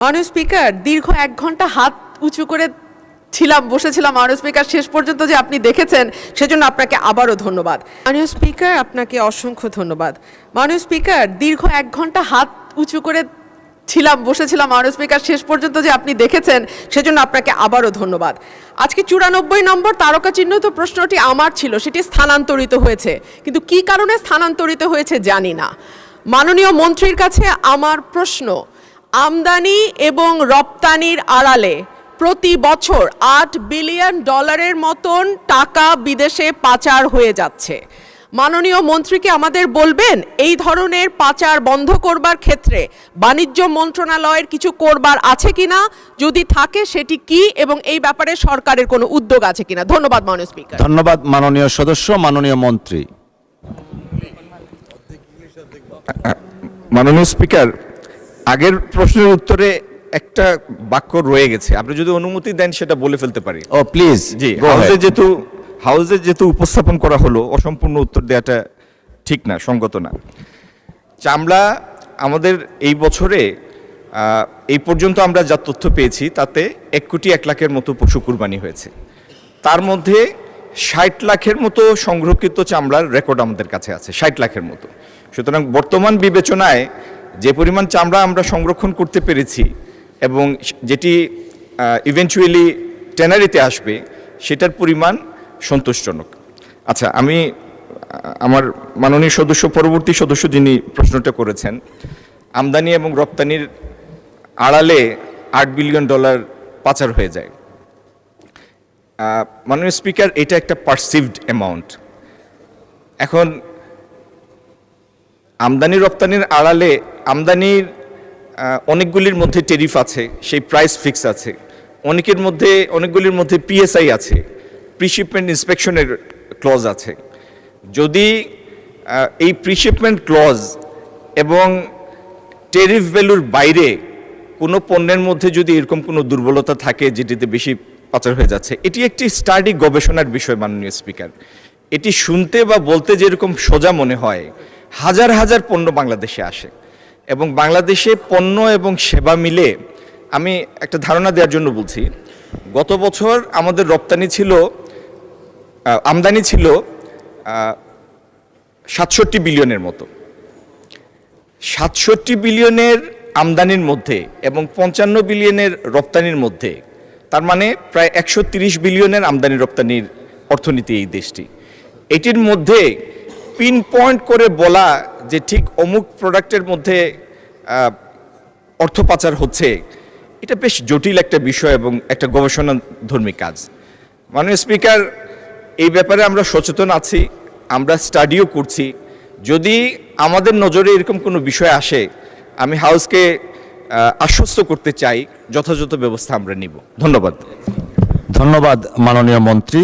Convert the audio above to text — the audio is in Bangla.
মাননীয় স্পিকার, দীর্ঘ 1 ঘন্টা হাত উঁচু করে বসেছিলাম মাননীয় স্পিকার, শেষ পর্যন্ত যে আপনি দেখেছেন সেজন্য আপনাকে আবারও ধন্যবাদ। মাননীয় স্পিকার, আপনাকে অসংখ্য ধন্যবাদ। মাননীয় স্পিকার, দীর্ঘ 1 ঘন্টা হাত উঁচু করে বসেছিলাম মাননীয় স্পিকার, শেষ পর্যন্ত যে আপনি দেখেছেন সেজন্য আপনাকে আবারও ধন্যবাদ। আজকে 94 নম্বর তারকা চিহ্নিত প্রশ্নটি আমার ছিল, সেটি স্থানান্তরিত হয়েছে, কিন্তু কি কারণে স্থানান্তরিত হয়েছে জানি না। মাননীয় মন্ত্রীর কাছে আমার প্রশ্ন, আমদানি এবং রপ্তানির আড়ালে প্রতি বছর $8 বিলিয়ন মতন টাকা বিদেশে পাচার হয়ে যাচ্ছে। মাননীয় মন্ত্রীকে আমাদের বলবেন এই ধরনের পাচার বন্ধ করবার ক্ষেত্রে বাণিজ্য মন্ত্রণালয়ের কিছু করবার আছে কিনা, যদি থাকে সেটি কি, এবং এই ব্যাপারে সরকারের কোনো উদ্যোগ আছে কিনা। ধন্যবাদ মাননীয় স্পিকার। ধন্যবাদ মাননীয় সদস্য। মাননীয় মন্ত্রী। মাননীয় স্পিকার, আগের প্রশ্নের উত্তরে একটা বাক্য রয়ে গেছে, আপনি যদি অনুমতি দেন সেটা বলে ফেলতে পারি। ও প্লিজ। জি, হাউসে যেহেতু উপস্থাপন করা হলো, অসম্পূর্ণ উত্তর দেওয়াটা ঠিক না, সঙ্গত না। চামড়া আমাদের এই বছরে এই পর্যন্ত আমরা যা তথ্য পেয়েছি তাতে 1 কোটি 1 লাখের মতো পশু কুরবানি হয়েছে। তার মধ্যে 60 লাখের মতো সংরক্ষিত চামড়ার রেকর্ড আমাদের কাছে আছে, 60 লাখের মতো। সুতরাং বর্তমান বিবেচনায় যে পরিমাণ চামড়া আমরা সংরক্ষণ করতে পেরেছি এবং যেটি ইভেন্চুয়ালি ট্যানারিতে আসবে সেটার পরিমাণ সন্তোষজনক। আচ্ছা, আমি আমার মাননীয় সদস্য, পরবর্তী সদস্য যিনি প্রশ্নটা করেছেন, আমদানি এবং রপ্তানির আড়ালে $8 বিলিয়ন পাচার হয়ে যায়। মাননীয় স্পিকার, এটা একটা পারসিভড অ্যামাউন্ট। এখন আমদানি রপ্তানির আড়ালে আমদানির অনেকগুলির মধ্যে টেরিফ আছে, সেই প্রাইস ফিক্স আছে, অনেকগুলির মধ্যে পিএসআই আছে, প্রিশিপমেন্ট ইন্সপেকশনের ক্লজ আছে। যদি এই প্রিশিপমেন্ট ক্লজ এবং টেরিফ ভ্যালুর বাইরে কোনো পণ্যের মধ্যে যদি এরকম কোনো দুর্বলতা থাকে যেটিতে বেশি পাচার হয়ে যাচ্ছে, এটি একটি স্টাডি, গবেষণার বিষয় মাননীয় স্পিকার। এটি শুনতে বা বলতে যেরকম সোজা মনে হয়, হাজার হাজার পণ্য বাংলাদেশে আসে এবং বাংলাদেশে পণ্য এবং সেবা মিলে, আমি একটা ধারণা দেওয়ার জন্য বলছি, গত বছর আমাদের আমদানি ছিল 67 বিলিয়নের মতো। 67 বিলিয়নের আমদানির মধ্যে এবং 55 বিলিয়নের রপ্তানির মধ্যে, তার মানে প্রায় 130 বিলিয়নের আমদানি রপ্তানির অর্থনীতি এই দেশটি। এটির মধ্যে পিন পয়েন্ট করে বলা যে ঠিক অমুক প্রোডাক্টের মধ্যে অর্থ পাচার হচ্ছে, এটা বেশ জটিল একটা বিষয় এবং একটা গবেষণাধর্মী কাজ। মাননীয় স্পিকার, এই ব্যাপারে আমরা সচেতন আছি, আমরা স্টাডিও করছি। যদি আমাদের নজরে এরকম কোনো বিষয় আসে, আমি হাউসকে আশ্বস্ত করতে চাই যথাযথ ব্যবস্থা আমরা নিব। ধন্যবাদ। ধন্যবাদ মাননীয় মন্ত্রী।